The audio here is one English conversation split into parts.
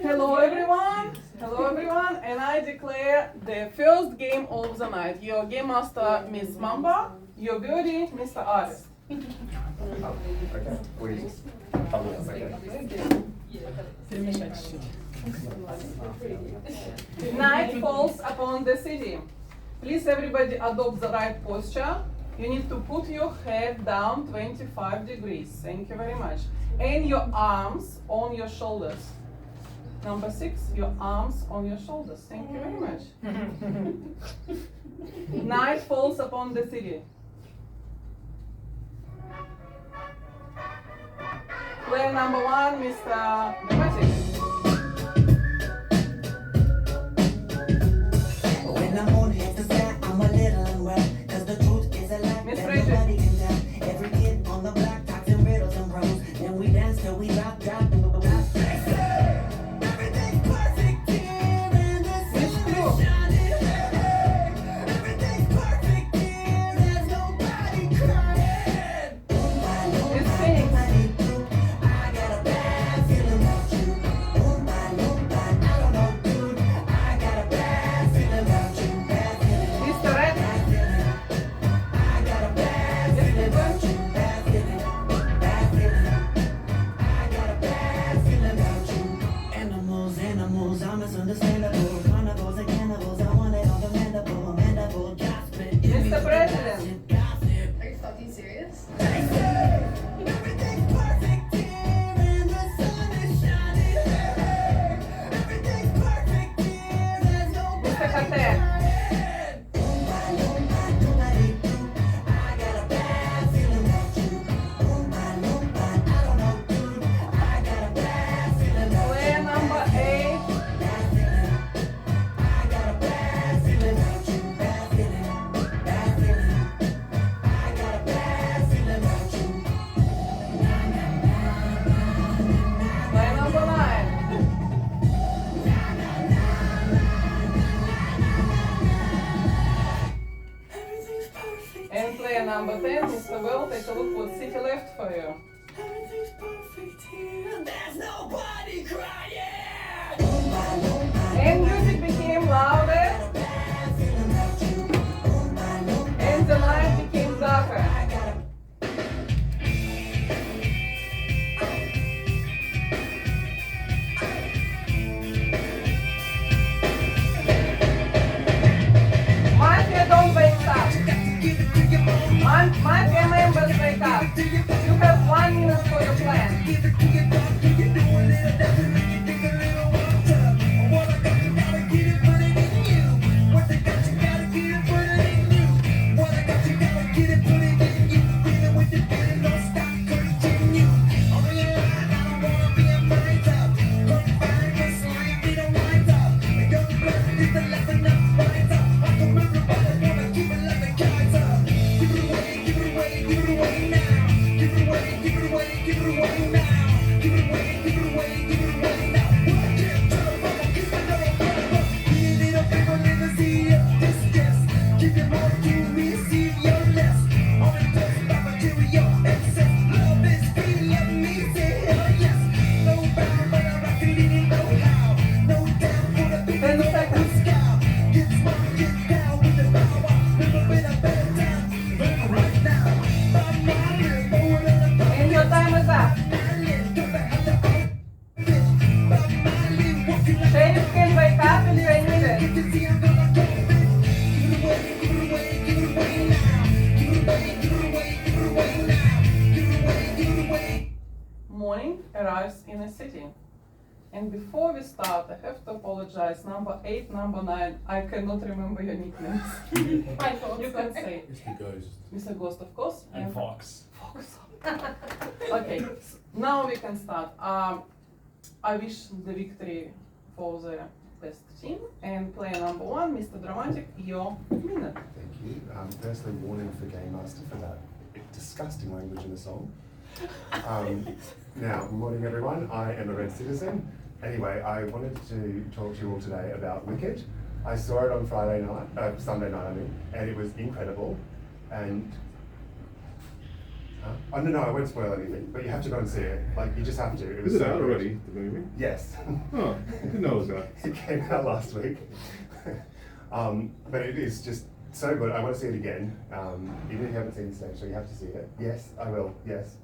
Hello everyone, and I declare the first game of the night. Your game master, Miss Mamba, your birdie, Mr. Artist. Okay, we. Night falls upon the city. Please everybody adopt the right posture. You need to put your head down 25 degrees. Thank you very much. And your arms on your shoulders. Number 6, your arms on your shoulders. Thank you very much. Night falls upon the city. Player number 1, Mr. Dramatic. When I'm on hit the sky, I'm a little unwell. Cause the truth is a lie Miss that Bridget. nobody can tell. Every kid on the block talks in riddles and prose. Then we dance till we drop. Everything's perfect here and the sun is shining. Everything's perfect here, there's nobody crying. Miss Phoenix. I got a bad feeling about you. I don't know, dude. I got a bad feeling about you. Bad feeling. Mr. Red. I got a bad feeling about you. Bad feeling. Bad feeling. I got a bad feeling about you. Animals, I'm misunderstandable. Carnivores and cannibals, I want it all the mandible, gossip. Mr. President. Gossip. Are you fucking serious? Everything's perfect here and the sun is shining. Everything's perfect here, there's Mr. nobody Kate. crying. I got a bad feeling about you. I don't know, dude. I got a bad feeling about Player number 8. I got a bad feeling about you. Bad feeling. Bad feeling. I got a bad feeling about you. Player number 9. Everything's perfect. And player number 10, Mr. Will, take a look what city left for you. Everything's perfect here. There's nobody crying. And music became louder, and the night became darker. Mafia, don't wake up. Mafia members, wake up. You have 1 minute for your plan. And your time is up. Sheriff can wake up if they need it. Morning arrives in a city. And before we start, I have to apologize. Number 8, number 9, I cannot remember your nicknames. I thought You can say Mr. Ghost. Mr. Ghost, of course. And Fox. Fox. Okay, now we can start. I wish the victory for the best team. And player number 1, Mr. Dramatic, your minute. Thank you. Personally, warning for Game Master for that disgusting language in the song. Now, good morning everyone. I am a Red Citizen. Anyway, I wanted to talk to you all today about Wicked. I saw it on Sunday night, and it was incredible. And Huh? Oh no, I won't spoil anything. But you have to go and see it. Like you just have to. Is it so out good. already, the movie? Yes. Oh, I didn't know it was out. It came out last week. But it is just so good. I want to see it again. Even if you haven't seen the stage show, you have to see it. Yes, I will. Yes.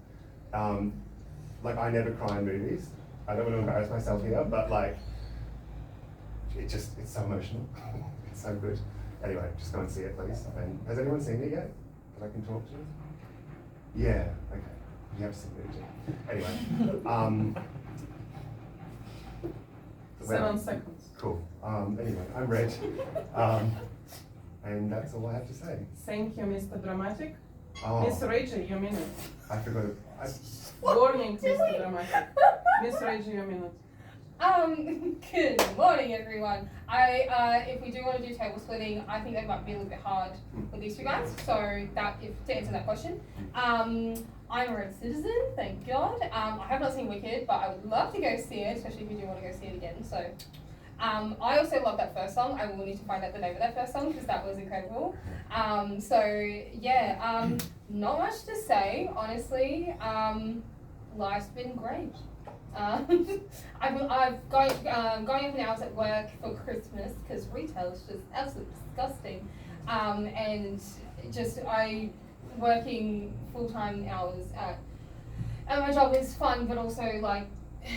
Like I never cry in movies. I don't want to embarrass myself here, but like, it's so emotional. It's so good. Anyway, just go and see it, please. And has anyone seen it yet? That I can talk to? Yeah. Okay. You have to see the movie too. Anyway. 7 seconds. Cool. Anyway, I'm Reg. And that's all I have to say. Thank you, Mr. Dramatic. Oh, Miss Reggie, your minute. I forgot. Warning, Mr. Dramatic. Miss Reggie, your minute. Good morning, everyone. If we do want to do table splitting, I think that might be a little bit hard with these two guys. So to answer that question, I'm a Red Citizen, thank God. I have not seen Wicked, but I would love to go see it, especially if you do want to go see it again. So, I also love that first song. I will need to find out the name of that first song because that was incredible. Not much to say, honestly. Life's been great. I've going up in hours at work for Christmas because retail is just absolutely disgusting, and I working full-time hours at my job is fun, but also like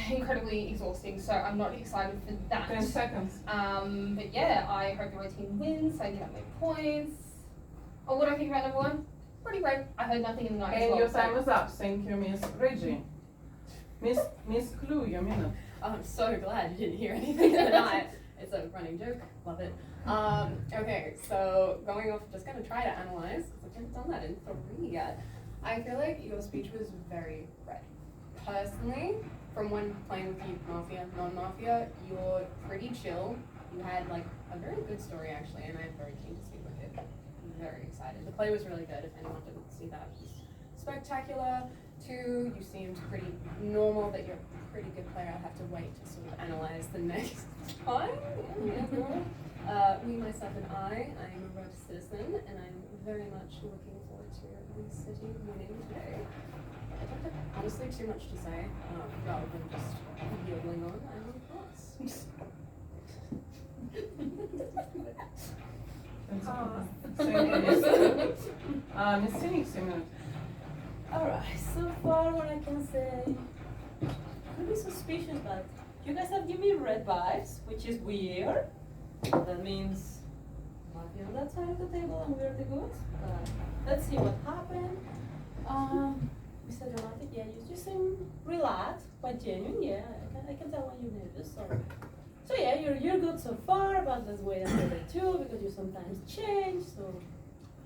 incredibly exhausting. So I'm not excited for that. 10 seconds. But yeah, I hope the right team wins. So I get up my points. Oh, what do I think about number one? Pretty great. I heard nothing in the night. And your time is up. Thank you, Miss Reggie. Miss Clue, your minute. I'm so glad you didn't hear anything tonight. It's a running joke. Love it. Okay, so going off, just gonna try to analyze, because I haven't done that in 3 yet. I feel like your speech was very red. Personally, from when playing with you, Mafia, non-Mafia, you're pretty chill. You had like a very good story actually, and I'm very keen to see Wicked. I'm very excited. The play was really good. If anyone didn't see that, it was spectacular. 2, you seemed pretty normal, that you're a pretty good player. I'll have to wait to sort of analyze the next time. Me, myself, and I am a Red Citizen, and I'm very much looking forward to the city winning today. I don't have honestly too much to say, rather than just yodeling on. I will pass. Miss Phoenix, your minute. Alright, so far what I can say, could be suspicious, but you guys have given me red vibes, which is weird. That means Mafia on that side of the table and we're the goods. But let's see what happened. Mr. Dramatic, yeah, you seem relaxed, quite genuine, yeah, I can tell when you're nervous. So yeah, you're good so far, but let's wait until the 2 because you sometimes change, so.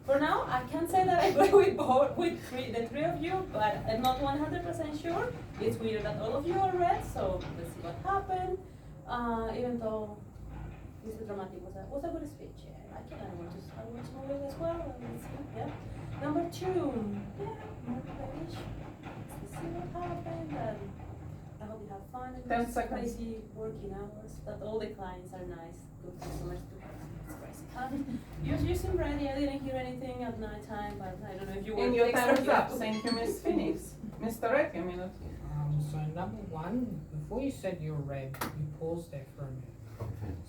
For now, I can say that I agree with the three of you, but I'm not 100% sure. It's weird that all of you are red, so let's see what happened. Even though Mr. Dramatic was a good speech, yeah, I want to move it as well. Let's see, yeah. Number 2, yeah, more bearish. Let's see what happened. I hope you have fun. 10 seconds. Crazy working hours. That all the clients are nice, good customers too. You seem ready. I didn't hear anything at night time, but I don't know if you And were your time is extra up. careful. Thank you, Miss Phoenix. Mr. Red, your minute. So number 1, before you said you were red, you paused there for a minute.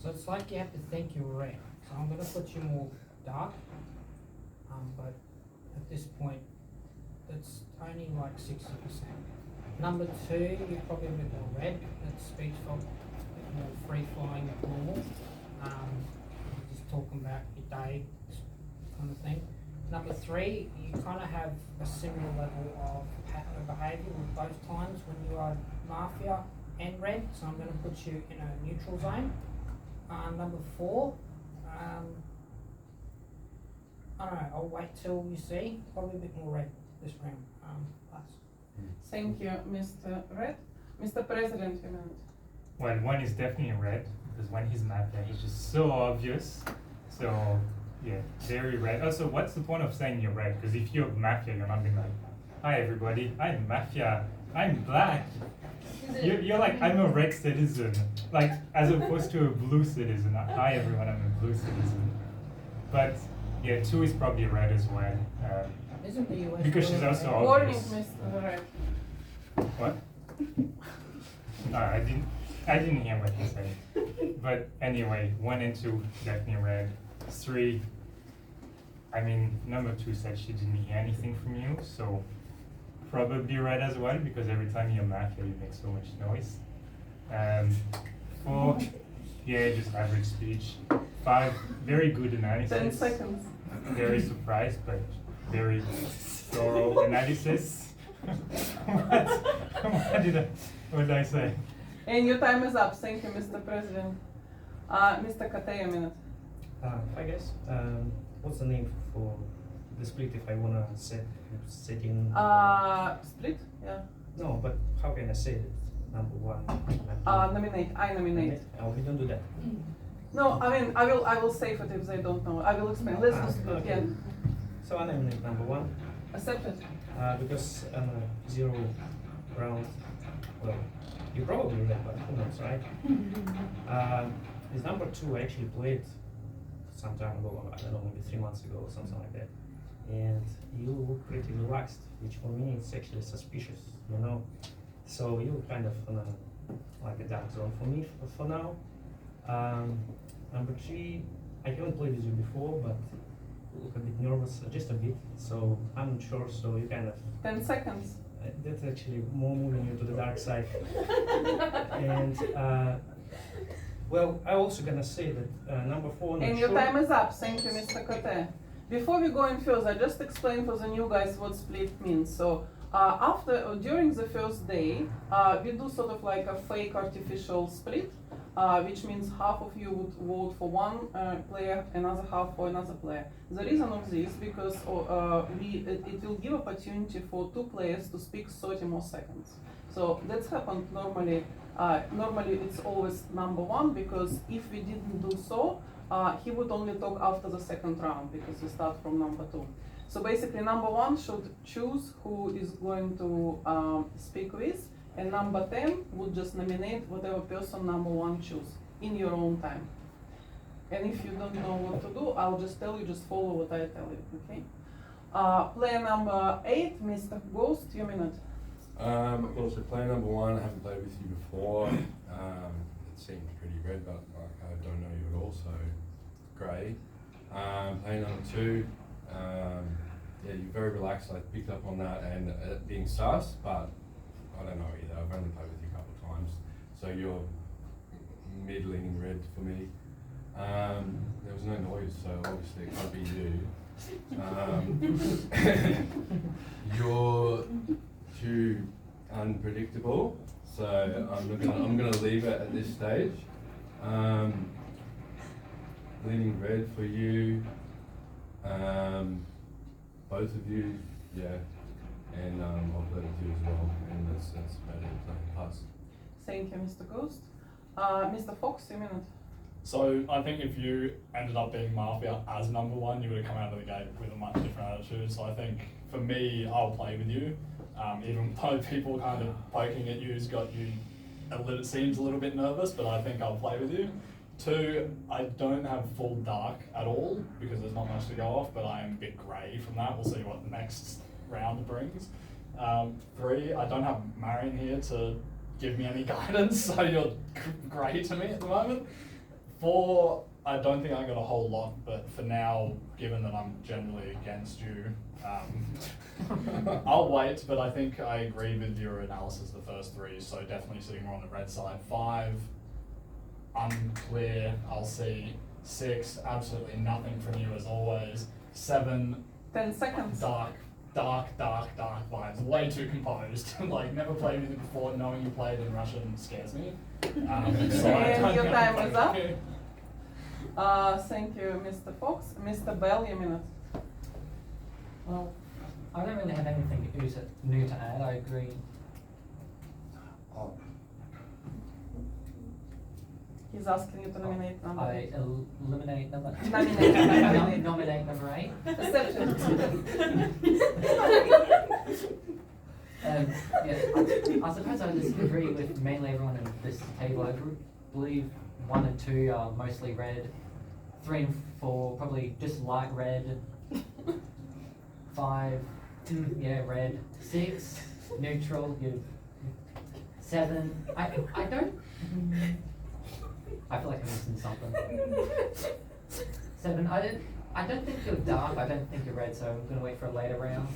So it's like you have to think you're red. So I'm gonna put you more dark. But at this point, it's only like 60%. Number 2, you're probably a bit more red. That speech felt a bit more free flowing than normal. Just talking about your day, kind of thing. Number 3, you kind of have a similar level of pattern of behaviour with both times when you are Mafia and red, so I'm going to put you in a neutral zone. Number 4, I don't know, I'll wait till you see, probably a bit more red this round. Pass. Thank you, Mr. Red. Mr. President, your minute. Well, 1 is definitely red, because when he's Mafia, he's just so obvious. So, yeah, very red. Also, what's the point of saying you're red? Because if you're Mafia, you're not being like, hi everybody, I'm Mafia, I'm black. You're like, I'm a red citizen. Like, as opposed to a blue citizen. Hi everyone, I'm a blue citizen. But, yeah, 2 is probably red as well. Isn't the US Because she's ruling also red? Warning, obvious. Mr. Red. What? I didn't hear what you said. But anyway, 1 and 2 definitely red. 3, I mean, number 2 said she didn't hear anything from you, so probably red as well, because every time you're mafia you make so much noise. 4, yeah, just average speech. 5, very good analysis. 10 seconds. Very surprised, but very thorough analysis. What did I say? And your time is up. Thank you, Mr. President. Mr. Kate, a minute. I guess. What's the name for the split if I wanna setting? Split? Yeah. No, but how can I say it? Number 1. Nominate. I nominate. Oh, we don't do that. No, I mean, I will save it if they don't know. I will explain. Let's do split. okay. Yeah. So I nominate number 1 Accepted. because 0 round. Well, you probably read, but who knows, right? This number 2 I actually played some time ago. I don't know, maybe 3 months ago or something like that. And you look pretty relaxed, which for me is actually suspicious, you know. So you kind of like a dark zone for me for now. Number 3, I haven't played with you before, but you look a bit nervous, just a bit. So I'm not sure. So you kind of 10 seconds. that's actually more moving you to the dark side. And well, I also gonna say that number 4. Not And your sure. time is up. Thank you, Mr. Cote. Before we go in first, I just explain for the new guys what split means. So during the first day, we do sort of like a fake artificial split, which means half of you would vote for one player, another half for another player. The reason of this because it will give opportunity for 2 players to speak 30 more seconds. So that's happened normally. Normally it's always number 1 because if we didn't do so, he would only talk after the second round because we start from number 2. So basically number 1 should choose who is going to speak with, and number 10 would just nominate whatever person number 1 choose in your own time. And if you don't know what to do, I'll just tell you, just follow what I tell you, okay? Player number 8, Mr. Ghost, your minute. Well, so player number 1, I haven't played with you before. It seems pretty red, but like, I don't know you at all, so grey. Player number 2, yeah, you're very relaxed. I picked up on that, and being sus, but I don't know either. I've only played with you a couple of times, so you're middling red for me. There was no noise, so obviously it can't be you. You're too unpredictable, so I'm gonna leave it at this stage. Leaning red for you. Both of you, yeah, and I'll play with you as well, and that's about it. Pass. Thank you, Mr. Ghost. Mr. Fox, your minute. So I think if you ended up being Mafia as number 1, you would have come out of the gate with a much different attitude. So I think for me, I'll play with you. Even though people kind of poking at you's got you seems a little bit nervous, but I think I'll play with you. 2, I don't have full dark at all because there's not much to go off, but I am a bit grey from that. We'll see what the next round brings. 3, I don't have Marion here to give me any guidance, so you're grey to me at the moment. 4, I don't think I got a whole lot, but for now, given that I'm generally against you, I'll wait, but I think I agree with your analysis the first 3, so definitely sitting more on the red side. 5, unclear, I'll see. 6, absolutely nothing from you as always. 7, 10 seconds. dark vibes, way too composed. Like, never played with you before, knowing you played in Russian scares me. So I And don't your know time if is I up. can- Thank you, Mr. Fox. Mr. Bell, your minute. Well, I don't really have anything new to add. I agree. Oh, He's asking you to nominate number I 8. eliminate number. Nominate. Nominate number 8. Accepted. Yeah, I suppose I disagree with mainly everyone in this table. I believe 1 and 2 are mostly red. 3 and 4 probably just light red. 5 Yeah, red. 6, neutral. You. 7. I don't. I feel like I'm missing something. 7. I don't think you're dark. I don't think you're red. So I'm gonna wait for a later round.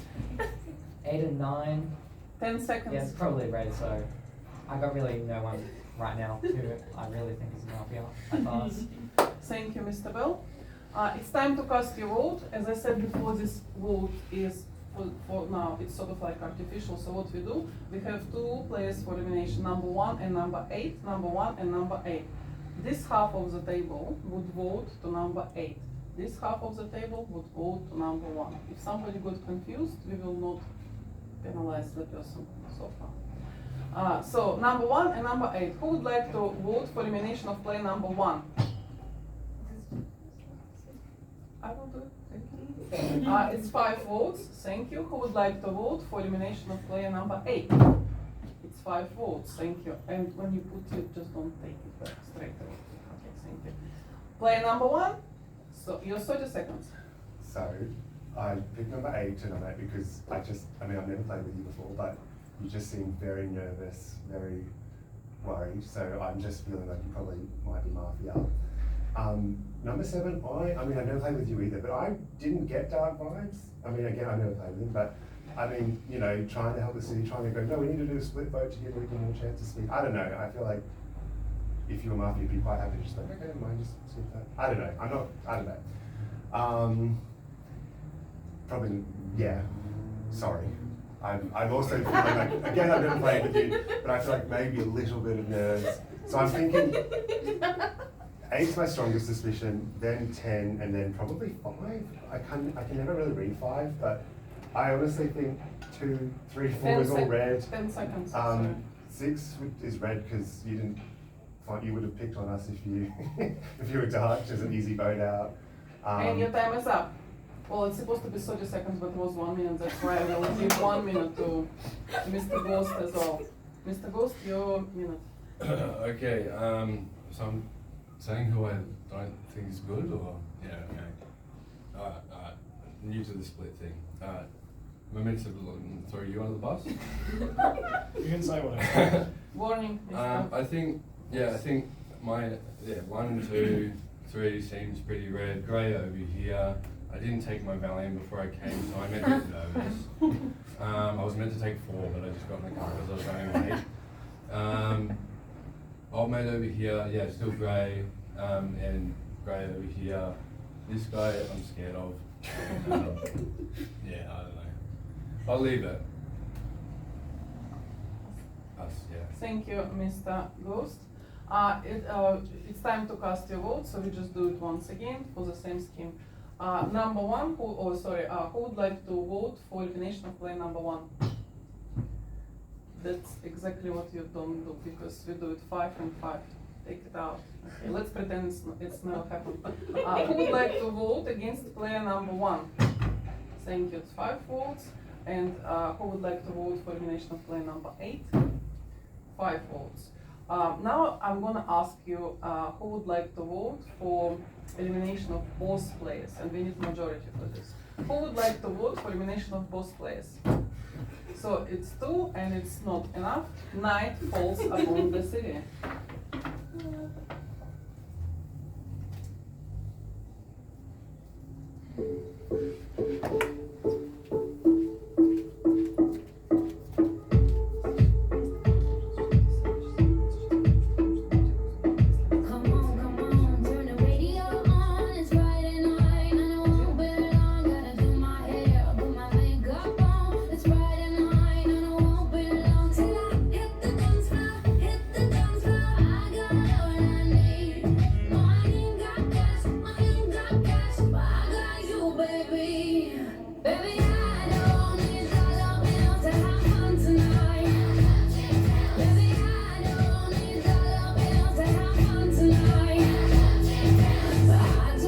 8 and 9. 10 seconds. Yeah, it's probably red. So I got really no one right now who I really think is a mafia. I pass. Thank you, Mr. Bell. It's time to cast your vote. As I said before, this vote is for now, it's sort of like artificial. So what we do, we have 2 players for elimination, number 1 and number 8, number 1 and number 8. This half of the table would vote to number 8. This half of the table would vote to number 1. If somebody got confused, we will not penalize the person so far. So number 1 and number 8. Who would like to vote for elimination of player number 1? I will do it. Thank you. It's 5 votes. Thank you. Who would like to vote for elimination of player number 8? It's 5 votes. Thank you. And when you put it, just don't take it back straight away. Okay, thank you. Player number 1. So your 30 seconds. So I picked number 8 and number 8 because I've never played with you before, but you just seem very nervous, very worried. So I'm just feeling like you probably might be mafia. Number 7, I've never played with you either, but I didn't get dark vibes. Again, I've never played with him, but trying to help the city, trying to go, no, we need to do a split vote to give people more chance to speak. I don't know. I feel like if you were mafia, you'd be quite happy to just like, okay, never mind, just skip that. I don't know. Probably, yeah, sorry. I'm also feeling like, again, I've never played with you, but I feel like maybe a little bit of nerves. So I'm thinking 8's my strongest suspicion, then 10, and then probably 5. I can never really read 5, but I honestly think 2, 3, 4 is all red. 10 seconds. 6 is red because you would have picked on us if you if you were dark, just an easy vote out. And your time is up. Well, it's supposed to be 30 seconds, but it was 1 minute. That's why I will give 1 minute to Mr. Ghost as well. Mr. Ghost, your minute. Okay. So I'm saying who I don't think is good, or yeah, okay. Alright. New to the split thing. Am I meant to throw you under the bus? You can say whatever. Warning. I think my 1 and 2, 3 seems pretty red. Grey over here. I didn't take my Valium before I came, so I'm a bit nervous. I was meant to take 4, but I just got in the car because I was going late. Old mate over here, yeah, still grey, and grey over here. This guy I'm scared of. Yeah, I don't know. I'll leave it. Us, yeah. Thank you, Mr. Ghost. It's time to cast your vote, so we just do it once again for the same scheme. Number 1, who would like to vote for elimination of player number 1? That's exactly what you don't do, because we do it 5 and 5. Take it out. Okay, let's pretend it's never happened. Who would like to vote against player number 1? Thank you, it's 5 votes. And who would like to vote for elimination of player number 8? 5 votes. Now I'm gonna ask you who would like to vote for elimination of both players, and we need majority for this. Who would like to vote for elimination of both players? So it's 2 and it's not enough. Night falls upon the city.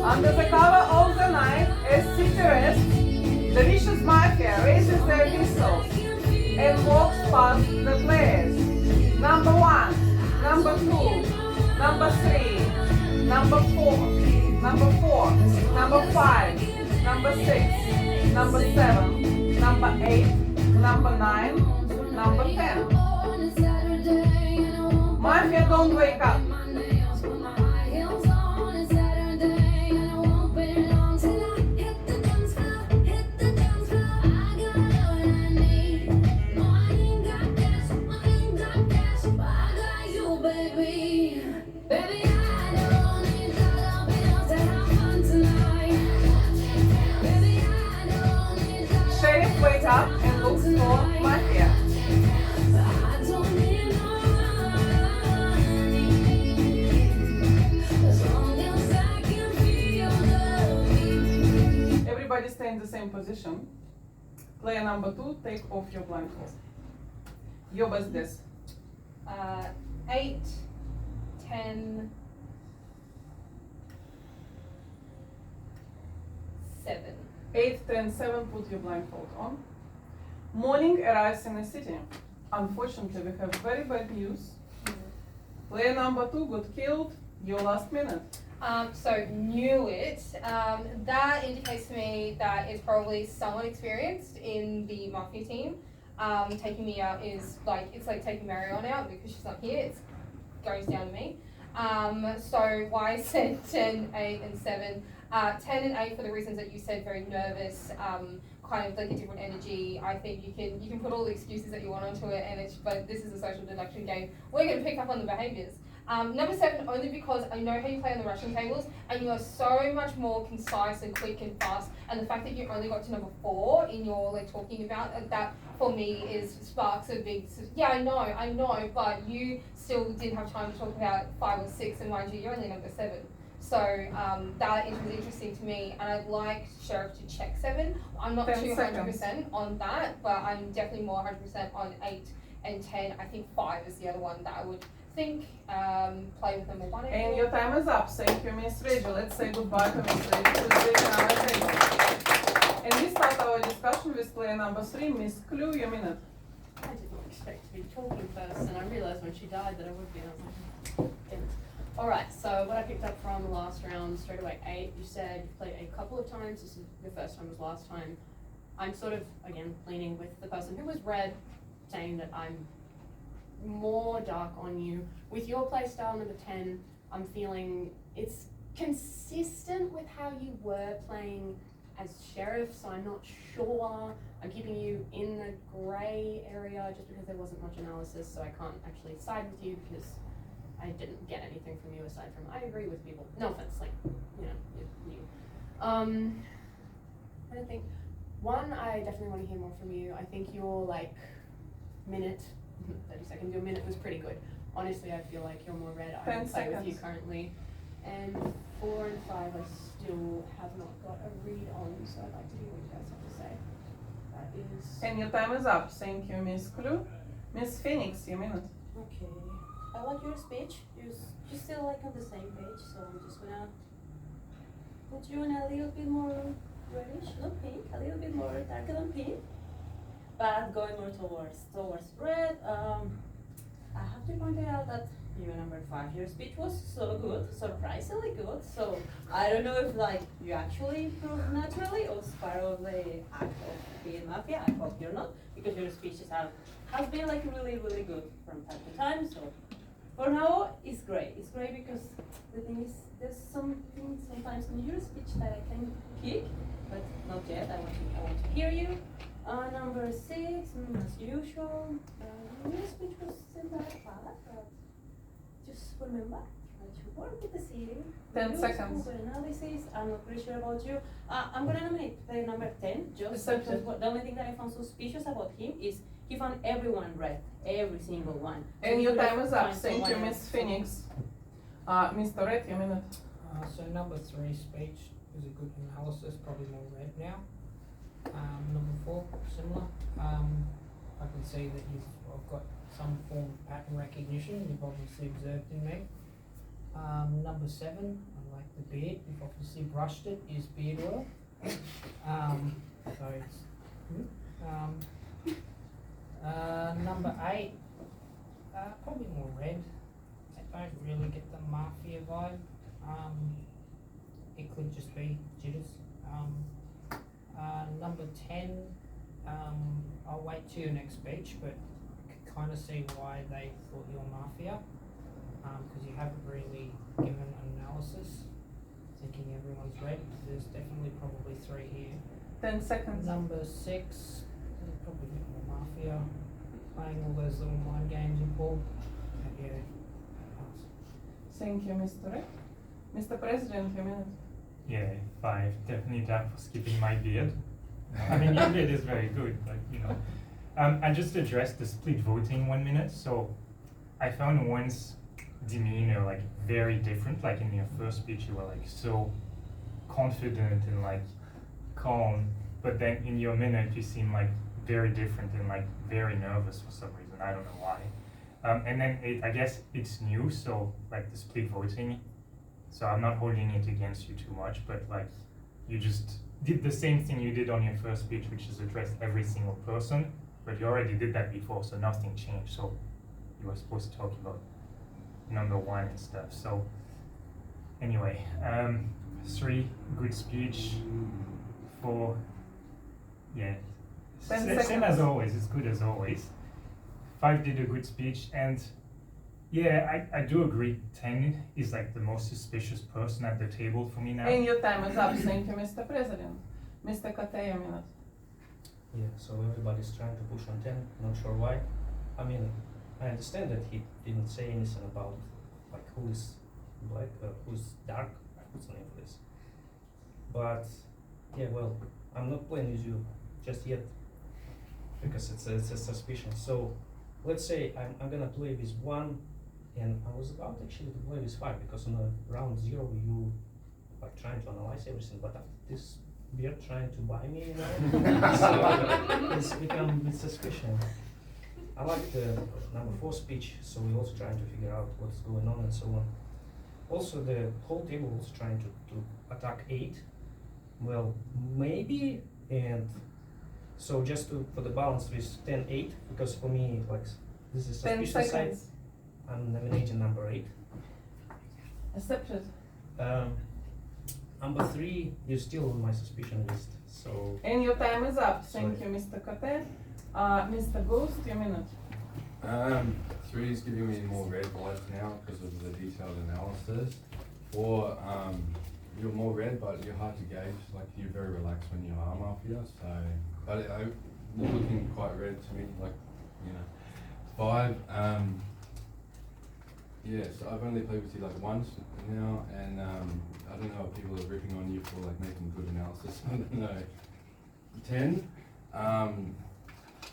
Under the cover of the night, as city rests, the vicious mafia raises their pistols and walks past the players. Number 1, number 2, number 3, number 4, number 5, number 6, number 7, number 8, number 9, number 10. Mafia, don't wake up. Sheriff, wake up and look for Mafia. Everybody stay in the same position. Player number 2, take off your blindfold. Your best guess. 8, 10, 7. 8, 10, 7, put your blindfold on. Morning arrives in the city. Unfortunately, we have very bad news. Player number 2 got killed. Your last minute. So knew it. That indicates to me that it's probably someone experienced in the Mafia team. Taking me out is like, it's like taking Marion out because she's not here. It goes down to me. So why I said 10, 8, and 7. 10 and 8 for the reasons that you said, very nervous, kind of like a different energy. I think you can put all the excuses that you want onto it, and but this is a social deduction game. We're going to pick up on the behaviours. Number 7, only because I know how you play on the Russian tables, and you are so much more concise and quick and fast. And the fact that you only got to number 4 in your like talking about that for me is sparks a big. Yeah, I know, but you still didn't have time to talk about 5 or 6, and mind you, you're only number 7. So that was interesting to me, and I'd like Sheriff to check 7. I'm not 200% on that, but I'm definitely more 100% on 8 and 10. I think 5 is the other one that I would think play with number 1. And your time is up. Thank you, Miss Rachel. Let's say goodbye to Miss Rachel. Who's waiting on our table. And we start our discussion with player number 3, Miss Clue. Your minute. I didn't expect to be talking first, and I realised when she died that I would be, and I was like, damn it. Alright, so what I picked up from the last round, straight away 8, you said you played a couple of times, this is your first time was last time. I'm sort of, again, leaning with the person who was red, saying that I'm more dark on you. With your playstyle number 10, I'm feeling it's consistent with how you were playing as Sheriff, so I'm not sure. I'm keeping you in the grey area just because there wasn't much analysis, so I can't actually side with you because I didn't get anything from you aside from I agree with people. No offense, like, you know, you. I don't think, one, I definitely want to hear more from you. I think your like minute, 30 seconds, your minute was pretty good. Honestly, I feel like you're more red. I would play with you currently. And 4 and 5, I still have not got a read on, so I'd like to hear what you guys have to say. That is. And your time is up. Thank you, Miss Clue. Miss Phoenix, your minute. Okay. I like your speech. You're still like on the same page, so I'm just gonna put you in a little bit more reddish, not pink, a little bit more darker than pink, but going more towards red. I have to point out that your number 5, your speech was so good, surprisingly good. So I don't know if like you actually improved naturally or it's part of the act of being Mafia. I hope you're not, because your speeches has been like really good from time to time. So for now, it's great. It's great because the thing is, there's something sometimes in your speech that I can kick, but not yet. I want to hear you. Number 6, as usual. Your speech wasn't that bad, but just remember, try to work with the city. 10 seconds. Good analysis. I'm not pretty sure about you. I'm gonna nominate the number 10 just Perception. because the only thing that I found suspicious about him is he found everyone red, every single one. So And he your could have time is up. found Thank you, someone Miss else. Phoenix. Mr. Red, your minute. So number 3 speech was a good analysis, probably more red now. Number 4, similar. I can see that I've got some form of pattern recognition you've obviously observed in me. Number 7, I like the beard. You've obviously brushed it, is beard oil. So it's number 8, probably more red. I don't really get the Mafia vibe. It could just be jitters. Number 10, I'll wait to your next speech, but I can kind of see why they thought you were mafia, because you haven't really given an analysis, thinking everyone's red. There's definitely probably 3 here. 10 seconds. Number 6, there's probably a bit more mafia, playing all those little mind games you pull. Yeah, pass. Thank you, Mr. Red. Mr. President, your minute. Yeah, 5. Definitely down for skipping my beard. I mean, your beard is very good, but you know. I just addressed the split voting 1 minute. So I found one's demeanor like very different. Like in your first speech, you were like so confident and like calm, but then in your minute, you seem like very different and like very nervous for some reason. I don't know why. And then I guess it's new, so like the split voting. So I'm not holding it against you too much, but like you just did the same thing you did on your first speech, which is address every single person, but you already did that before, so nothing changed. So you were supposed to talk about number 1 and stuff. So anyway, 3, good speech. 4, yeah, 10 same as seconds. always, it's good as always. 5 did a good speech, and yeah, I do agree 10 is like the most suspicious person at the table for me now. And your time is up. Thank you, Mr. President. Mr. Kate, your minute. Yeah, so everybody's trying to push on 10, not sure why. I mean, I understand that he didn't say anything about like who is black, who's dark, what's the name for this. But yeah, well, I'm not playing with you just yet because it's a suspicion. So let's say I'm gonna play with 1, and I was about actually to play with 5 because on the round 0 you like trying to analyze everything, but after this beard trying to buy me, you know, so it's become a bit suspicious. I like the number 4 speech, so we're also trying to figure out what's going on and so on. Also, the whole table was trying to attack 8. Well, maybe, and so just for the balance with 10-8, because for me, like, this is 10 suspicious side. seconds. I'm nominating number 8. Accepted. Number 3 is still on my suspicion list, so. And your time is up. Thank Sorry. you, Mr. Kate. Mr. Ghost, your minute. 3 is giving me more red vibes now because of the detailed analysis. 4, you're more red, but you're hard to gauge. Like you're very relaxed when you are mafia. So, but you're looking quite red to me. Like, you know. 5, yeah. So I've only played with you like once now, and I don't know if people are ripping on you for like making good analysis. I don't know. 10.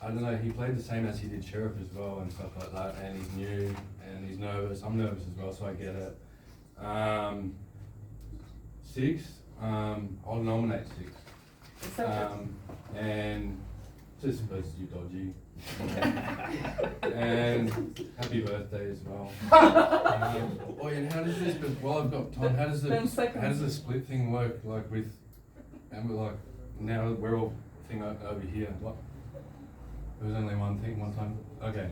I don't know, he played the same as he did Sheriff as well and stuff like that, and he's new and he's nervous. I'm nervous as well, so I get it. 6, I'll nominate 6. Accepted. And just because you're dodgy. And happy birthday as well. Oh, and how does this, but while I've got time, how does 10 seconds. the split thing work, like with, and we're like, now we're all thing over here, what? There was only one thing, one time? Okay.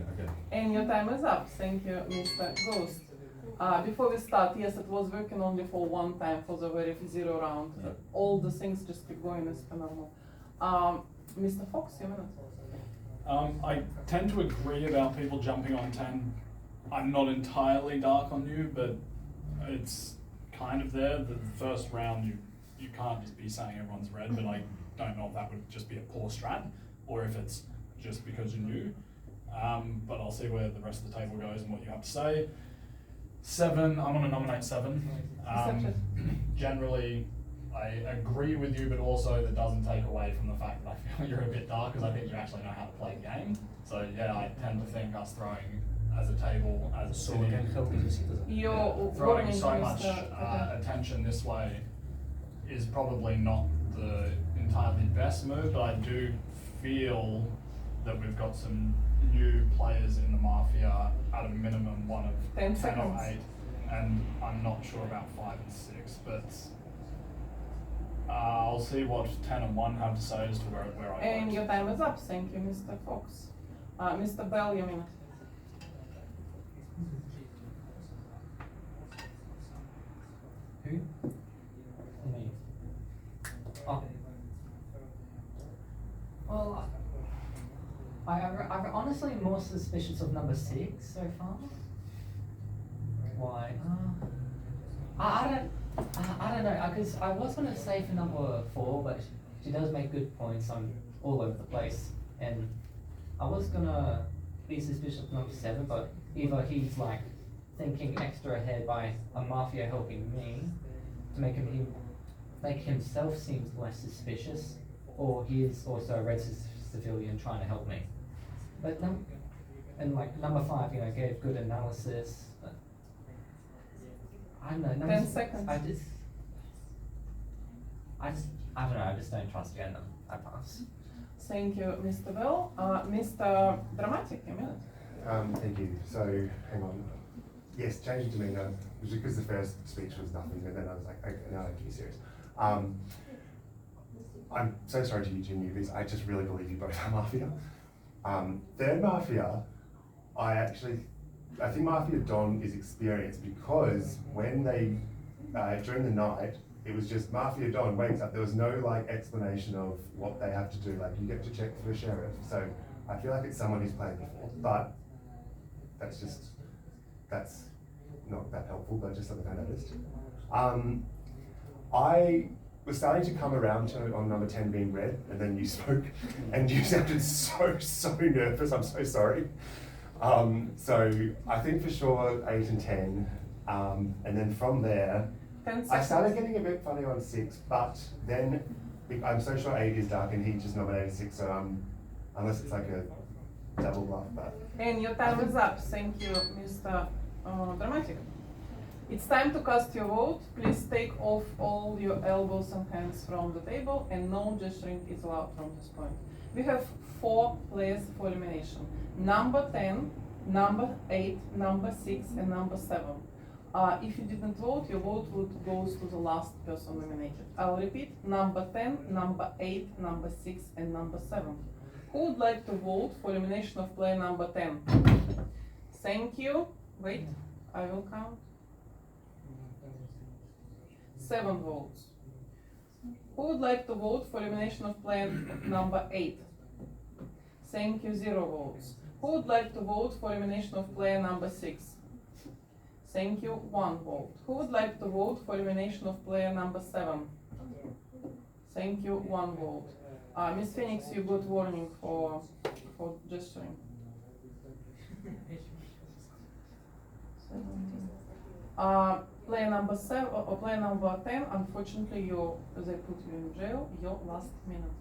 And your time is up. Thank you, Mr. Ghost. Before we start, yes, it was working only for 1 time for the very 0 round. Yeah. All the things just keep going as per normal. Mr. Fox, your minute. I tend to agree about people jumping on 10. I'm not entirely dark on you, but it's kind of there. The first round, you can't just be saying everyone's red, but I don't know if that would just be a poor strat or if it's just because you're new. But I'll see where the rest of the table goes and what you have to say. 7, I'm gonna nominate 7. Generally, I agree with you, but also that doesn't take away from the fact that I feel you're a bit dark, because I think you actually know how to play the game. So yeah, I tend to think us throwing as a table, as a So city, we can help as a citizen. Your throwing warning, so much Mr. attention this way is probably not the entirely best move, but I do feel that we've got some new players in the Mafia, at a minimum one of 10 10 or seconds. 8, and I'm not sure about 5 and 6, but I'll see what 10 and 1 have to say as to where I And vote. your time is up. Thank you, Mr. Fox. Mr. Bell, your minute. Who? Me. Oh. Well, honestly more suspicious of number 6 so far. Why? I don't know, because I was going to say for number 4, but she does make good points on all over the place. And I was going to be suspicious of number 7, but either he's like thinking extra ahead by a mafia helping me to make himself seem less suspicious, or he is also a red civilian trying to help me. But number 5, gave good analysis. But I don't know. 10 seconds. I don't know. I just don't trust you, and I pass. Thank you, Mr. Bell. Mr. Dramatic, a minute. Thank you. So, hang on. Yes, change it to me now, because the first speech was nothing, and then I was like, okay, now I have to be serious. I'm so sorry to you two newbies. I just really believe you both are Mafia. Third Mafia, I think Mafia Don is experienced because when they, during the night, it was just Mafia Don wakes up. There was no explanation of what they have to do. Like, you get to check for the sheriff. So I feel like it's someone who's played before, but that's not that helpful, but just something I noticed. I was starting to come around on number 10 being red, and then you spoke, and you sounded so nervous. I'm so sorry. So I think for sure 8 and 10, and then from there, 10 I started seconds. getting a bit funny on 6, but then I'm so sure 8 is dark, and he just nominated 6. So unless it's like a double bluff, but. And your time is up. Thank you, Mr. Dramatic. It's time to cast your vote. Please take off all your elbows and hands from the table, and no gesturing is allowed from this point. We have 4 players for elimination. Number 10, number 8, number 6, and number 7. If you didn't vote, your vote goes to the last person eliminated. I'll repeat: number 10, number 8, number 6, and number 7. Who would like to vote for elimination of player number 10? Thank you. Wait, I will count. 7 votes. Who would like to vote for elimination of player number 8? Thank you, 0 votes. Who would like to vote for elimination of player number 6? Thank you, 1 vote. Who would like to vote for elimination of player number 7? Thank you, 1 vote. Miss Phoenix, you got warning for gesturing. Player number 7 or player number 10, unfortunately, they put you in jail. Your last minute.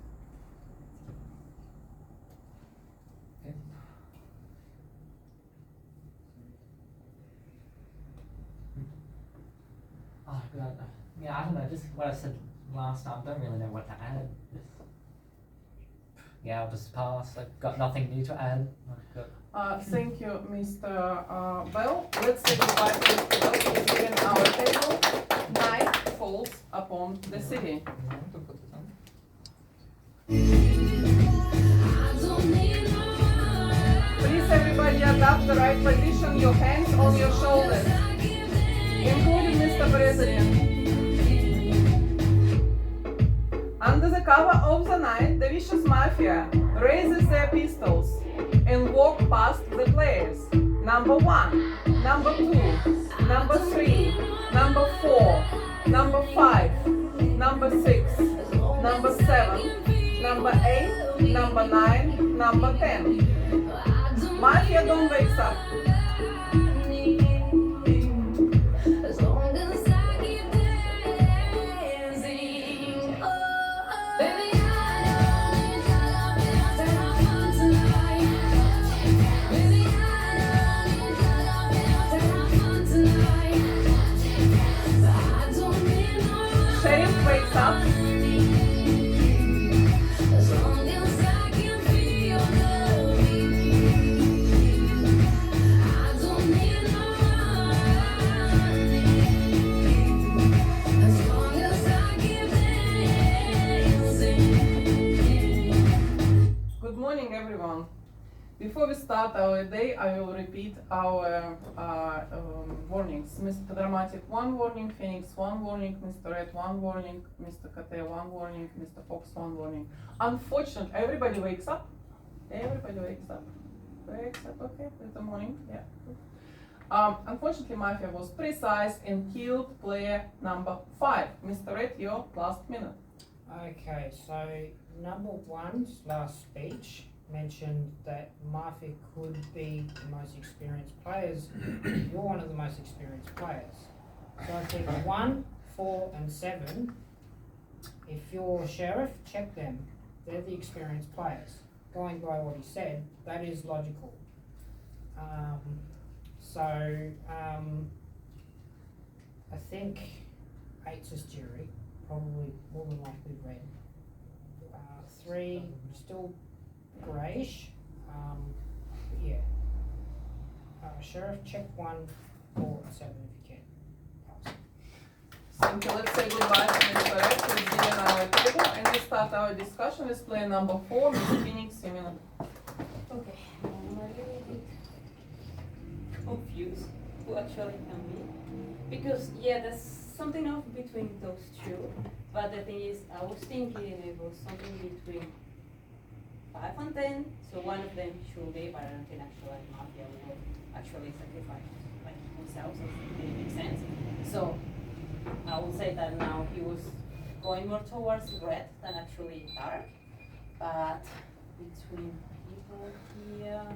Oh god. Yeah, I don't know, just what I said last time, don't really know what to add. Yeah, I'll just pass. I've got nothing new to add. Thank you, Mr. Bell. Let's say goodbye to Mr. Bell. He's leaving our table. Night falls upon the city. Please, everybody, adopt the right position. Your hands on your shoulders, including Mr. President. Under the cover of the night, the vicious mafia raises their pistols and walk past the players. Number 1, number 2, number 3, number 4, number 5, number 6, number 7, number 8, number 9, number 10. Mafia Don wakes up. Sheriff wakes up. Good morning, everyone. Before we start our day, I will repeat our warnings. Mr. Dramatic, 1 warning. Phoenix, 1 warning. Mr. Red, 1 warning. Mr. Kate, 1 warning. Mr. Fox, 1 warning. Unfortunately, everybody wakes up. Everybody wakes up. They accept, okay, with the morning, yeah. Unfortunately, Mafia was precise and killed player number 5. Mr. Red, your last minute. Okay, so number one's last speech mentioned that Mafia could be the most experienced players. You're one of the most experienced players. So I think 1, 4, and 7, if you're sheriff, check them. They're the experienced players. Going by what he said, that is logical. I think 8's is jury, probably more than likely red. 3, still greyish. But yeah. Sheriff, check 1, 4, and 7 if you can. Thank you. Let's say goodbye to Mr. Red, who is given our table, and we start our discussion with player number 4, Ms. Phoenix, a minute. Okay, I'm a little bit confused who actually can be. Because, yeah, there's something off between those two. But the thing is, I was thinking it was something between 5 and 10. So one of them should be, but I don't think actually Mafia will actually sacrifice like themselves. It makes sense. So I would say that now he was going more towards red than actually dark. But between people here,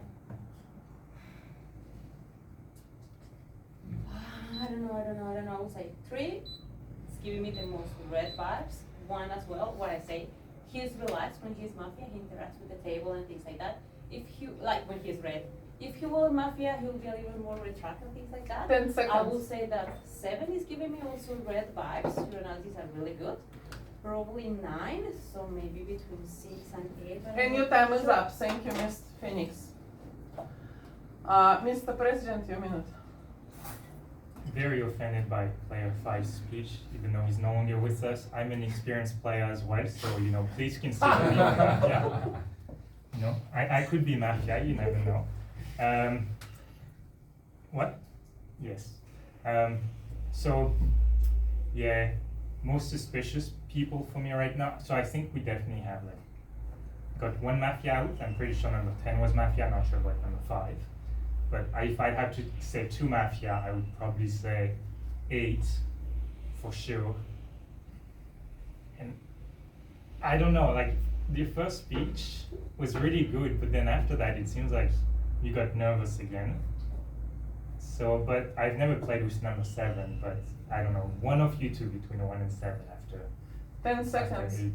I don't know. I would say 3. It's giving me the most red vibes. 1 as well. What I say, he's relaxed when he's Mafia. He interacts with the table and things like that. If he like when he's red. If he were Mafia, he'll be a little more retracted and things like that. 10 seconds. I will say that 7 is giving me also red vibes. Your analyses are really good. Probably 9, so maybe between 6 and 8. And your time is up. Thank you, Ms. Phoenix. Mr. President, your minute. Very offended by player 5's speech, even though he's no longer with us. I'm an experienced player as well, so please consider me Mafia. I could be Mafia, you never know. What? Yes. So, yeah, most suspicious people for me right now. So I think we definitely have got 1 Mafia out. I'm pretty sure number 10 was Mafia, not sure about number 5. But if I had to say 2 Mafia, I would probably say 8 for sure. And I don't know, the first speech was really good, but then after that it seems like you got nervous again. So, but I've never played with number 7, but I don't know, one of you two between 1 and 7 after 10 seconds.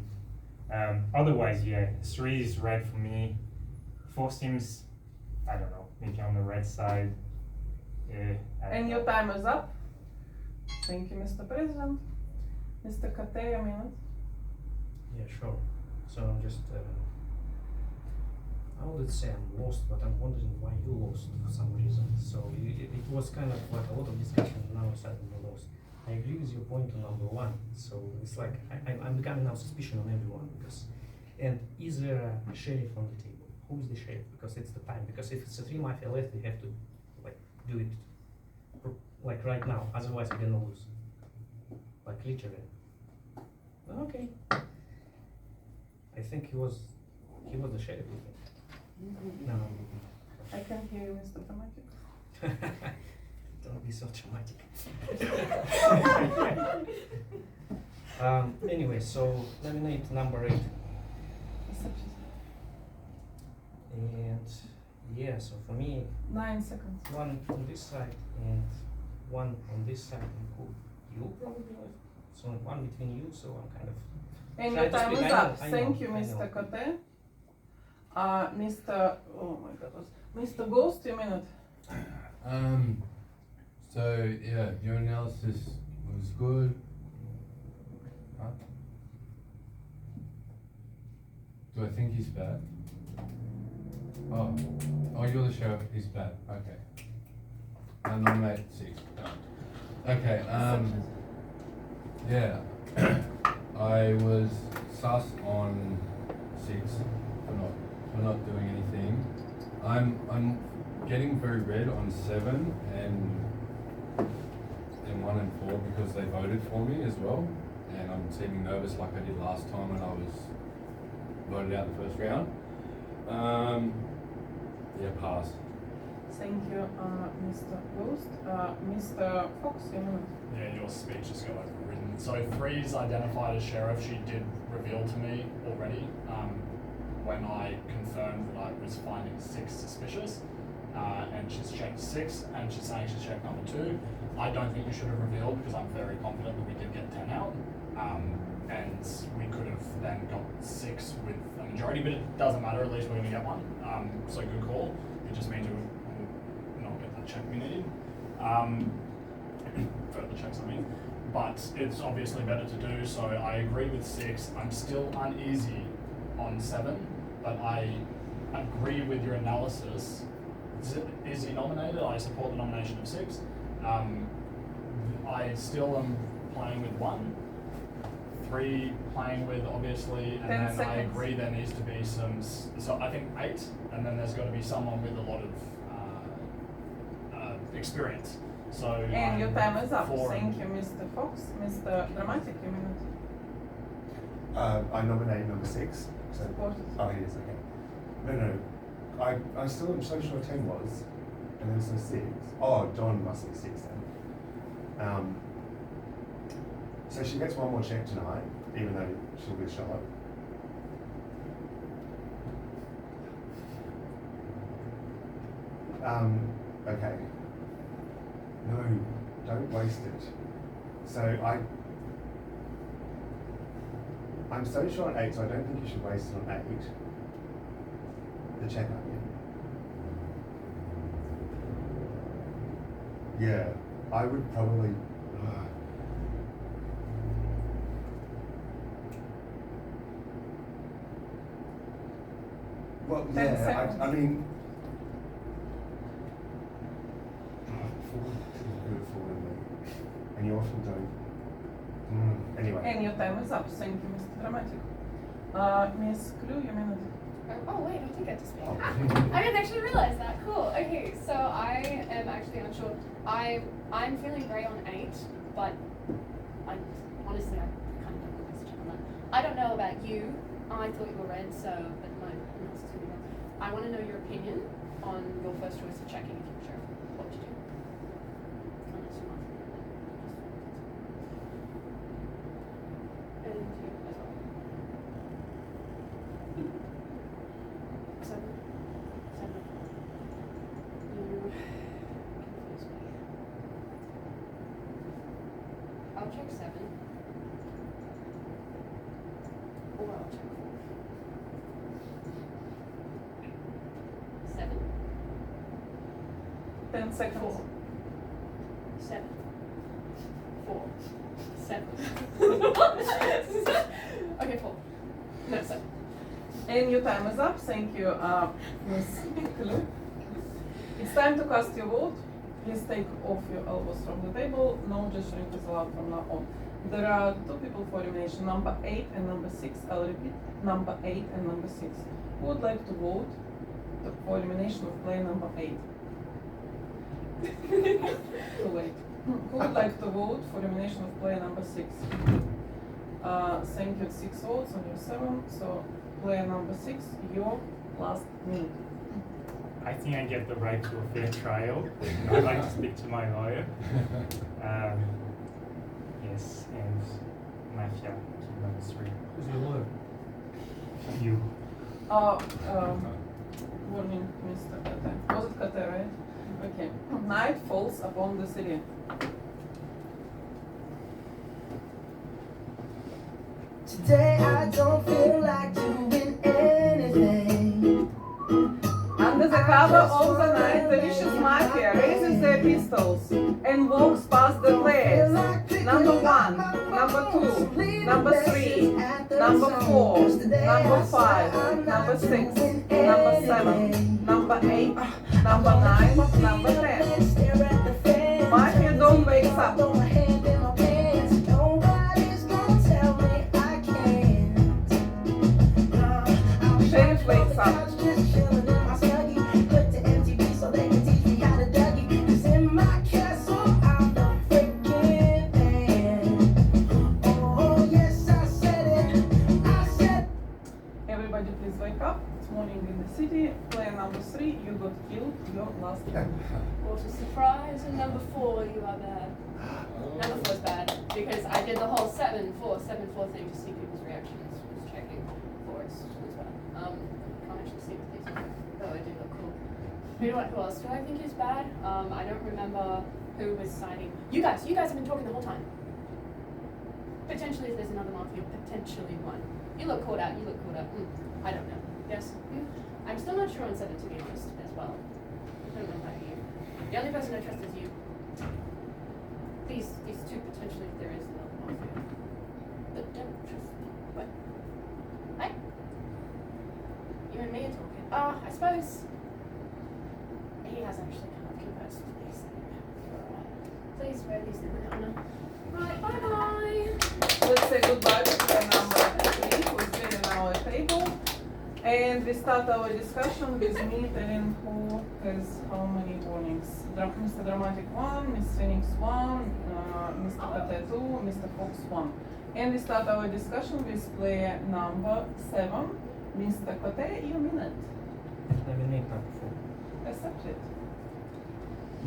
After 8. Otherwise, yeah, 3 is red for me. 4 seems, I don't know, maybe on the red side. Yeah. And your time is up. Thank you, Mr. President. Mr. Kate, a minute. Yeah, sure. So just, I wouldn't say I'm lost, but I'm wondering why you lost for some reason. So it was kind of like a lot of discussion, and now I'm suddenly lost. I agree with your point on number 1. So it's like I'm becoming now suspicious on everyone because, and is there a sheriff on the table? Who is the sheriff? Because it's the time. Because if it's a 3 Mafia left, we have to do it right now. Otherwise, we're gonna lose. Literally. Okay. I think he was the sheriff. No. I can hear you, Mr. Dramatic. Don't be so dramatic. Anyway, so eliminate number 8. And yeah, so for me, 9 seconds. 1 on this side and 1 on this side. And who? You probably left. So 1 between you. So I'm kind of. And trying your to time speak. is I know, up. I Thank know, you, I Mr. know. Kate. Oh my God, Mr. Ghost, a minute. So yeah, your analysis was good. Huh? Do I think he's bad? Oh, you're the sheriff. He's bad. Okay. I nominate 6. Okay. Yeah. I was sus on 6 for not doing anything. I'm getting very red on 7 and 1 and 4 because they voted for me as well, and I'm seeming nervous like I did last time when I was voted out the first round. Yeah, pass. Thank you, Mr. Ghost. Mr. Fox, you know. Yeah, your speech just got overridden. So 3's identified as sheriff. She did reveal to me already when I confirmed that I was finding 6 suspicious. And she's checked 6, and she's saying she's checked number 2. I don't think you should have revealed because I'm very confident that we did get 10 out. And we could have then got 6 with a majority, but it doesn't matter, at least we're going to get one. So good call. It just means we'll not get that check we need. Further checks, I mean. But it's obviously better to do, so I agree with 6. I'm still uneasy on 7, but I agree with your analysis. Is he nominated? I support the nomination of 6. I still am playing with 1. 3 playing with, obviously, and 10 then I seconds. agree there needs to be some, so I think 8, and then there's got to be someone with a lot of experience. So And your time is up. 4 Thank you, Mr. Fox. Mr. Dramatic, you minute. I nominate number 6. So, Supported. oh, he is, okay. No. I still am so sure 10 was, and then so 6. Oh, Don must be 6 then. So she gets one more check tonight, even though she'll be shot. Okay. No, don't waste it. So I'm so sure on 8, so I don't think you should waste it on 8. The check up, yeah, I would probably. Well, 10 yeah, seconds. I mean. 4 is good for me, and you often don't. Anyway. And your time is up. Thank you, Mr. Dramatic. Miss Clue, you minute. Oh wait, I did get to speak. I didn't actually realize that. Cool. Okay, so I am actually unsure. I'm feeling great on 8, but I honestly I kind of don't know this check on that. I don't know about you. I thought you were red, so but my analysis could be wrong. I want to know your opinion on your first choice of checking if you're sure what would you do. Unless you want. And you as well. 7. You confuse me. I'll check 7. Or I'll check 4. 7. 10 seconds. 4. 7. 4. 7. Okay, 4. No, 7. And your time is up. Thank you, Miss Clue. It's time to cast your vote. Please take off your elbows from the table. No gesturing is allowed from now on. There are 2 people for elimination, number 8 and number 6. I'll repeat, number 8 and number 6. Who would like to vote for elimination of player number 8? Too late. Who would like to vote for elimination of player number 6? Thank you, 6 votes on your 7. So player number 6, your last minute. I think I get the right to a fair trial. I'd like to speak to my lawyer. Yes, and Mafia, number 3. Who's your lawyer? You. Warning, Mr. Kate. Was it Kate, right? Okay. Night falls upon the city. Today I don't feel like doing anything. Under the cover of the night, the vicious mafia raises their pistols and walks past the players. Number 1, number 2, number 3, number 4, number 5, number 6, number 7, number 8, number 9, number 10. Mafia don't wake up. Sheriff wakes up. Everybody please wake up. It's morning in the city. Player number 3, you got your last one. What a surprise, and number 4, you are bad. Number 4 is bad, because I did the whole 7-4 thing to see people's reactions. Was checking 4 is bad. Can't actually see with these ones, though I do look cool. Who else do I think is bad? I don't remember who was signing. You guys have been talking the whole time. Potentially, if there's another mafia, potentially one. You look caught out. I don't know. Yes? I'm still not sure on 7, to be honest, as well. I don't know about you. The only person I trust is you. These two, potentially, if there is another mafia. But don't trust me. What? Hey? You and me are talking. I suppose he has actually kind of conversed with me, so you're alright. Please wear these in the corner. Right, bye-bye. Let's say goodbye to player number 3 who's been in our table. And we start our discussion with me telling who has how many warnings. Mr. Dramatic 1, Miss Phoenix 1, Mr. Kate 2, Mr. Fox 1. And we start our discussion with player number 7, Mr. Kate, you minute. Eliminate number 4. Accept it.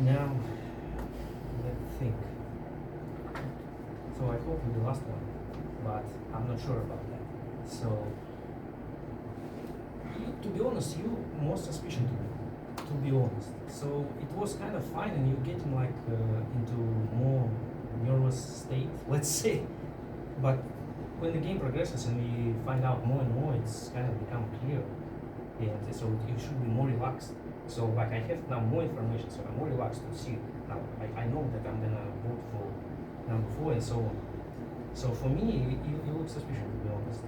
Now, let's think. So I hope with the last one, but I'm not sure about that. So, to be honest, you more suspicion to be honest. So it was kind of fine, and you're getting like into more nervous state, let's say. But when the game progresses and we find out more and more, it's kind of become clear, and so you should be more relaxed. So like I have now more information, so I'm more relaxed to see now. I know that I'm gonna vote for number 4 and so on. So for me, you look suspicious, to be honest.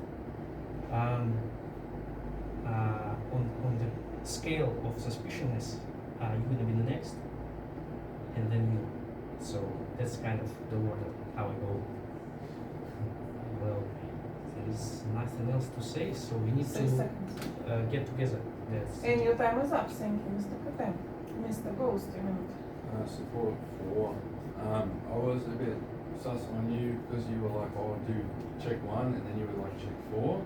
On the scale of suspiciousness, you're gonna be the next, and then you. So that's kind of the order how I go. Well, there is nothing else to say, so we need 6 to seconds. get together. That's And your time is up. Thank you, Mr. Kate. Mr. Ghost, you minute. Support 4. I was a bit sus on you because you were like, oh, do check 1, and then you were like, check 4.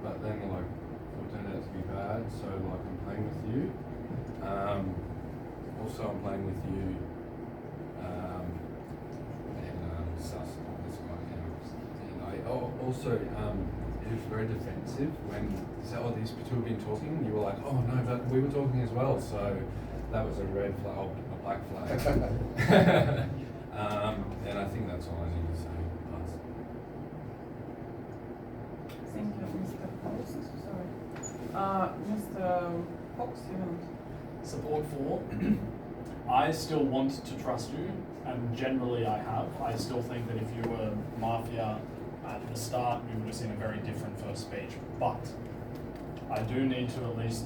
But then like, it turned out to be bad, so like I'm playing with you. Also I'm playing with you. And sus on this one. And I also, it was very defensive when these two have been talking. You were like, oh no, but we were talking as well. So that was a red flag, a black flag. And I think that's all I need to say. Pass. Thank you, Mr. Ghost. Sorry. Mr. Fox, you minute. Support 4. I still want to trust you, and generally I have. I still think that if you were Mafia at the start, we would have seen a very different first speech. But I do need to at least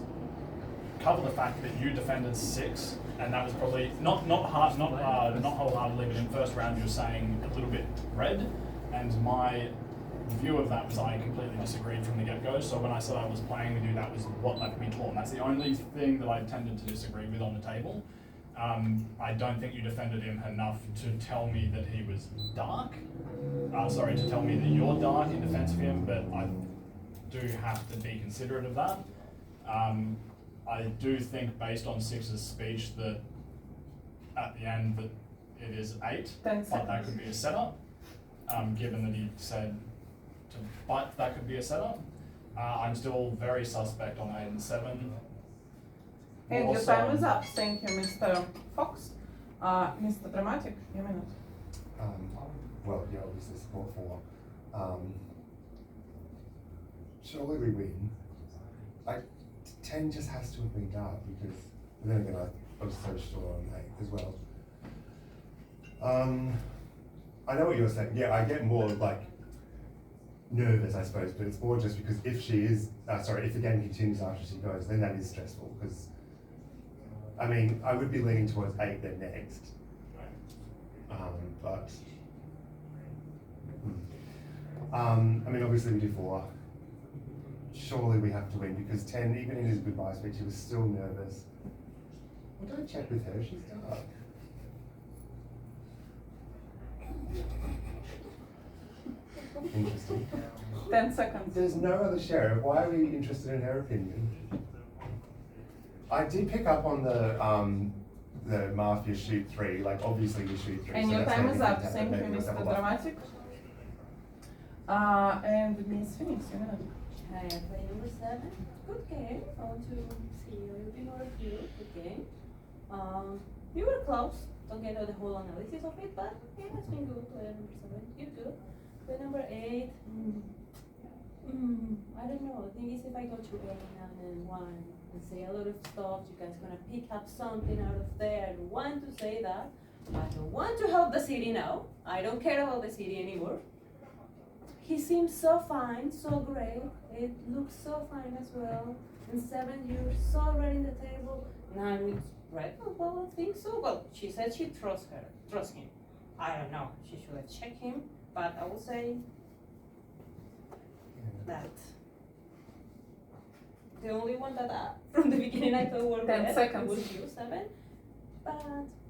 cover the fact that you defended 6, and that was probably not wholeheartedly, but in first round you were saying a little bit red, and my view of that was I completely disagreed from the get-go. So when I said I was playing with you, that was what left me torn. That's the only thing that I tended to disagree with on the table. I don't think you defended him enough to tell me that he was dark. To tell me that you're dark in defense of him, but I do have to be considerate of that. I do think based on 6's speech that at the end that it is 8, but that could be a setup. Given that he said but that could be a setup. I'm still very suspect on 8 and 7. And your time is up. Thank you, Mr. Fox. Mr. Dramatic, you minute. Well, yeah, obviously support 4. Surely we win. 10 just has to have been dark because then again I was so sure on 8 as well. I know what you're saying. Yeah, I get more like nervous, I suppose, but it's more just because if she is, if the game continues after she goes, then that is stressful because, I mean, I would be leaning towards 8 then next. But, I mean, obviously we do 4. Surely we have to win because 10, even in his goodbye speech, he was still nervous. Well, don't check with her, she's dark. Interesting. 10 seconds. There's no other sheriff. Why are we interested in her opinion? I did pick up on the Mafia shoot 3, like obviously you shoot 3. And so your that's time how is you up. can Thank you, maybe Mr. double up. Dramatic. And Miss Phoenix, you know. Hi, I play number 7. Good game. I want to see a little bit more of you. Good game. You were close. Don't get the whole analysis of it, but yeah, it's been good. Play number 7. You're good. Play number 8. I don't know. The thing is, if I go to 8 and 1 and say a lot of stuff, you guys gonna pick up something out of there. I don't want to say that. I don't want to help the city now. I don't care about the city anymore. He seems so fine, so great. It looks so fine as well. And 7, you're so right in the table. 9 with Red. Oh, well, I think so. Well, she said she trusts him. I don't know. She should have checked him, but I will say that the only one that from the beginning I thought were 10 Red seconds. was you, 7. But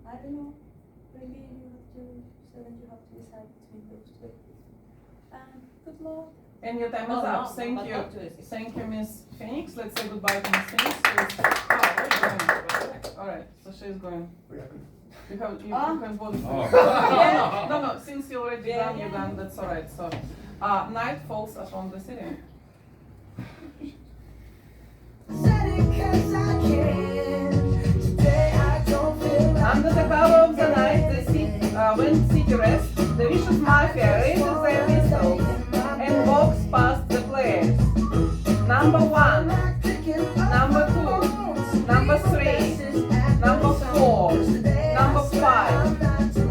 I don't know. Maybe you have to 7. You have to decide between those 2. Good luck. And your time is Oh, up. no, Thank but you. not to this. Thank you, Miss Phoenix. Let's say goodbye to Miss Phoenix. Please. Alright, so she's going. We haven't. You have voted for Oh. no, since you already Yeah, done, you yeah. done, that's alright. So night falls upon the city. Said it 'cause I can. Today I don't feel like Under the cover of the night, when city rests, the vicious mafia raises their whistles and walks past the players. Number 1, number 2, number 3, number 4, number 5,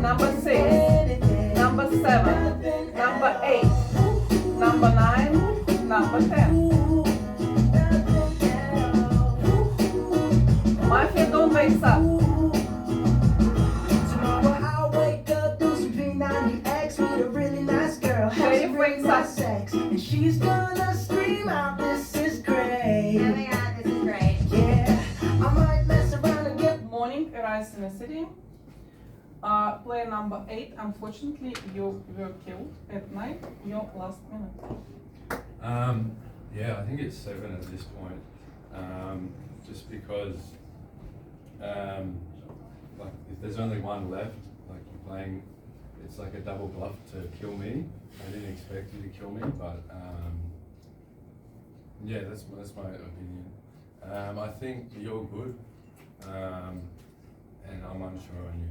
number 6, number 7, number 8, number 9, number 10. Mafia don't wake up. Tomorrow I'll wake up, do some P90X with a really nice girl. Have Sheriff some really wakes up. nice sex, and she's gonna scream out, "This is great!" Oh my god, this is great. Yeah, I might mess around and get. Morning arrives in the city. Player number 8, unfortunately, you were killed at night, your last minute. Yeah, I think it's 7 at this point. Just because, like, if there's only one left, like you're playing, it's like a double bluff to kill me. I didn't expect you to kill me, but yeah, that's my opinion. I think you're good, and I'm unsure on you.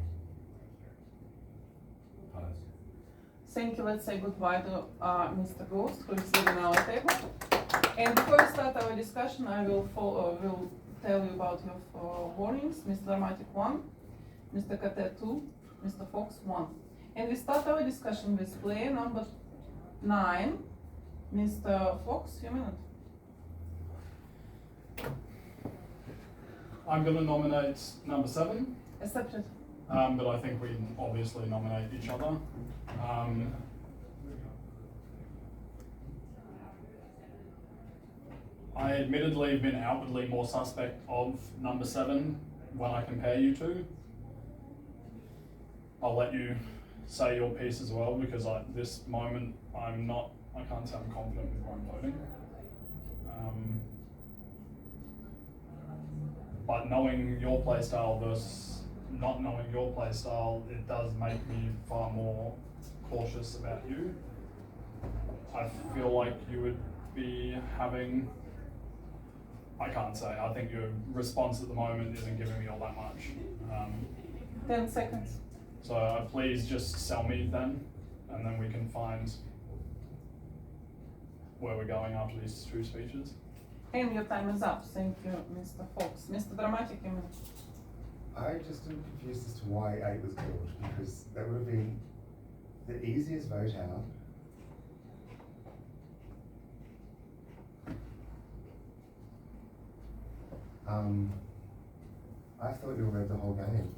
Pass. Thank you. Let's say goodbye to Mr. Ghost, who is leaving our table. And before we start our discussion, I will tell you about your warnings. Mr. Dramatic 1, Mr. Kate 2, Mr. Fox 1. And we start our discussion with player number 9, Mr. Fox, your minute. I'm going to nominate number 7, Accepted. but I think we obviously nominate each other. I admittedly have been outwardly more suspect of number 7 when I compare you two. I'll let you say your piece as well, because at this moment I can't say I'm confident with where I'm voting. But knowing your playstyle versus not knowing your playstyle, it does make me far more cautious about you. I feel like you would be having, I can't say, I think your response at the moment isn't giving me all that much. 10 seconds. So please just sell me then, and then we can find where we're going after these 2 speeches. And your time is up. Thank you, Mr. Fox. Mr. Dramatic, your minute. I just am confused as to why 8 was killed, because that would have been the easiest vote out. I thought you read the whole game.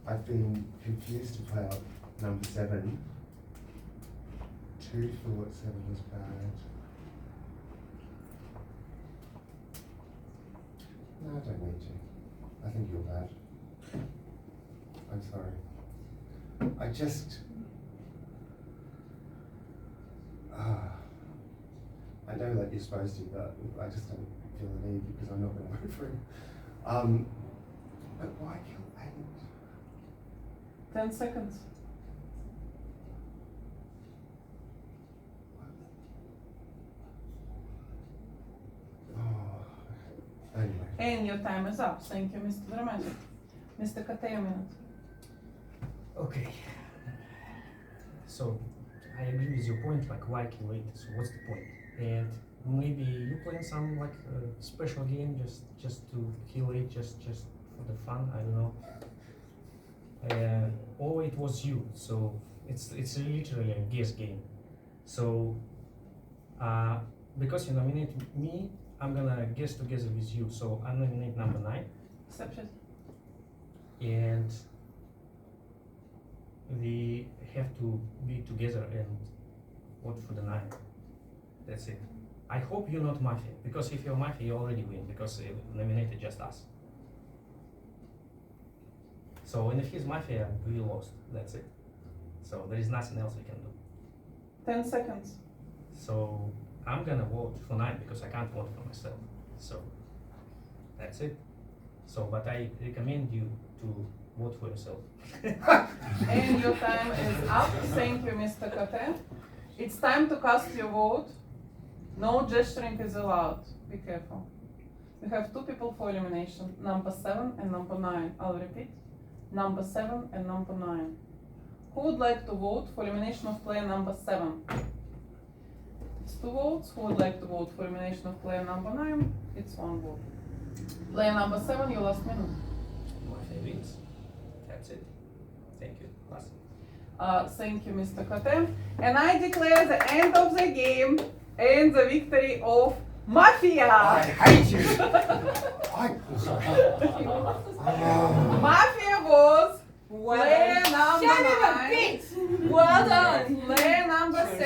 I've been confused to play out number 7. 2 thought 7 was bad. No, I don't need to. I think you're bad. I'm sorry. I just... I know that you're supposed to, but I just don't feel the need because I'm not going to vote for him. But why kill 8? 10 seconds. Oh, anyway. And your time is up. Thank you, Mr. Dramatic. Mr. Kate, a minute. Okay. So I agree with your point, like why kill 8? So what's the point? And maybe you playing some like special game just to kill 8, just for the fun. I don't know. Or it was you, so it's literally a guess game. So because you nominate me, I'm gonna guess together with you. So I nominate number 9. Accepted. And we have to be together and vote for the 9. That's it. I hope you're not Mafia, because if you're Mafia, you already win, because you nominated just us. So, and if he's Mafia, we lost. That's it. So there is nothing else we can do. 10 seconds. So I'm gonna vote for 9 because I can't vote for myself. So that's it. So, but I recommend you to vote for yourself. And your time is up. Thank you, Mr. Kate. It's time to cast your vote. No gesturing is allowed. Be careful. We have 2 people for elimination, number 7 and number 9. I'll repeat. Number 7 and number 9. Who would like to vote for elimination of player number 7? It's 2 votes. Who would like to vote for elimination of player number 9? It's 1 vote. Player number 7, your last minute. Mafia wins. That's it. Thank you. Last. Thank you, Mr. Kate. And I declare the end of the game and the victory of Mafia. I hate you! Mafia was player number Son of a 9. bitch! Well done! Player number 6.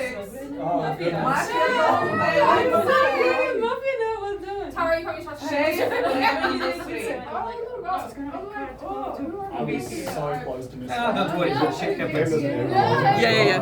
Oh, goodness. Mafia was player I'm number sorry. 4. Muffin, well done. Tara, you probably should have Shane changed and it. number 3. I was so close to missing. Don't worry, we'll check Game doesn't end. Yeah.